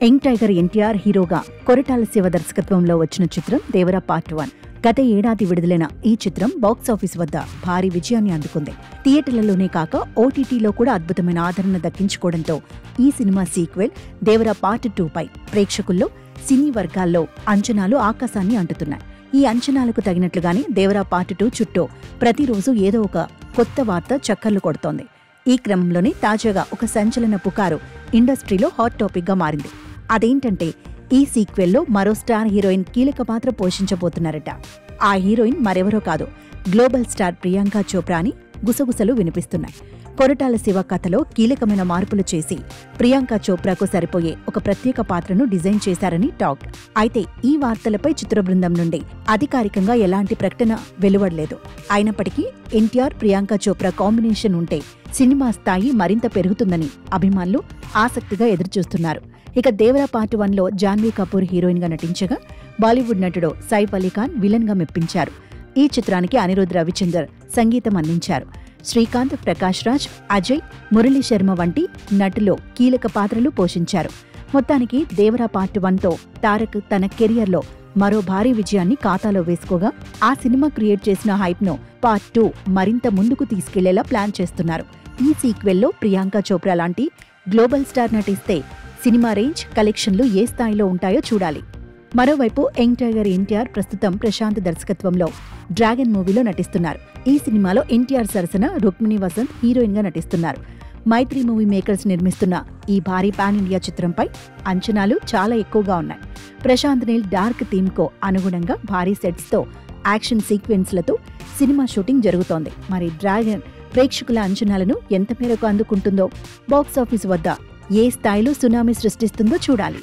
Young tiger NTR హీరోగా కొరటాల శివ దర్శకత్వంలో వచ్చిన చిత్రం దేవరా పార్ట్ 1. గత ఏడాది విడుదలైన ఈ చిత్రం బాక్సాఫీస్ వద్ద భారీ విజయాన్ని అందుకుంది. థియేటర్లలోనే కాక ఓటీటీలో కూడా అద్భుతమైన ఆదరణ దక్కించుకోవడంతో ఈ సినిమా సీక్వెల్ దేవరా పార్ట్ 2 పై ప్రేక్షకుల్లో సినీ వర్గాల్లో అంచనాలు ఆకాశాన్ని అంటుతున్నాయి. ఈ అంచనాలకు తగినట్లుగానే దేవరా పార్ట్ 2 చుట్టూ ప్రతిరోజు ఏదో ఒక కొత్త వార్త చక్కర్లు కొడుతోంది. ఈ క్రమంలోనే తాజాగా ఒక సంచలన పుకారు ఇండస్ట్రీలో హాట్ టాపిక్ గా మారింది. అదేంటంటే ఈ సీక్వెల్లో మరో స్టార్ హీరోయిన్ కీలక పాత్ర పోషించబోతున్నారట. ఆ హీరోయిన్ మరెవరో కాదు, గ్లోబల్ స్టార్ ప్రియాంక చోప్రా అని గుసగుసలు వినిపిస్తున్నాయి. కొరటాల శివ కథలో కీలకమైన మార్పులు చేసి ప్రియాంక చోప్రాకు సరిపోయే ఒక ప్రత్యేక పాత్రను డిజైన్ చేశారని టాక్. అయితే ఈ వార్తలపై చిత్ర బృందం నుండి అధికారికంగా ఎలాంటి ప్రకటన వెలువడలేదు. అయినప్పటికీ ఎన్టీఆర్ ప్రియాంక చోప్రా కాంబినేషన్ ఉంటే సినిమా స్థాయి మరింత పెరుగుతుందని అభిమానులు ఆసక్తిగా ఎదురుచూస్తున్నారు. ఇక దేవరా పార్ట్ 1లో జాన్వీ కపూర్ హీరోయిన్ గా నటించగా బాలీవుడ్ నటుడు సైఫ్ అలీ ఖాన్ విలన్ గా మెప్పించారు. ఈ చిత్రానికి అనిరుద్ రవిచందర్ సంగీతం అందించారు. శ్రీకాంత్, ప్రకాష్ రాజ్, అజయ్, మురళీ శర్మ వంటి నటులు కీలక పాత్రలు పోషించారు. మొత్తానికి దేవరా పార్ట్ 1తో తారక్ తన కెరియర్లో మరో భారీ విజయాన్ని ఖాతాలో వేసుకోగా ఆ సినిమా క్రియేట్ చేసిన హైప్ను పార్ట్ 2 మరింత ముందుకు తీసుకెళ్లేలా ప్లాన్ చేస్తున్నారు. ఈ సీక్వెల్లో ప్రియాంక చోప్రా లాంటి గ్లోబల్ స్టార్ నటిస్తే సినిమా రేంజ్, కలెక్షన్లు ఏ స్థాయిలో ఉంటాయో చూడాలి. మరోవైపు యంగ్ టైగర్ ఎన్టీఆర్ ప్రస్తుతం ప్రశాంత్ దర్శకత్వంలో డ్రాగన్ మూవీలో నటిస్తున్నారు. ఈ సినిమాలో ఎన్టీఆర్ సరసన రుక్మిణి వసంత్ హీరోయిన్ గా నటిస్తున్నారు. మైత్రి మూవీ మేకర్స్ నిర్మిస్తున్న ఈ భారీ పాన్ ఇండియా చిత్రంపై అంచనాలు చాలా ఎక్కువగా ఉన్నాయి. ప్రశాంత్ నీల్ డార్క్ థీమ్ కు అనుగుణంగా భారీ సెట్స్ తో యాక్షన్ సీక్వెన్స్లతో సినిమా షూటింగ్ జరుగుతోంది. మరి డ్రాగన్ ప్రేక్షకుల అంచనాలను ఎంత మేరకు అందుకుంటుందో, బాక్సాఫీస్ వద్ద ఏ స్థాయిలో సునామీ సృష్టిస్తుందో చూడాలి.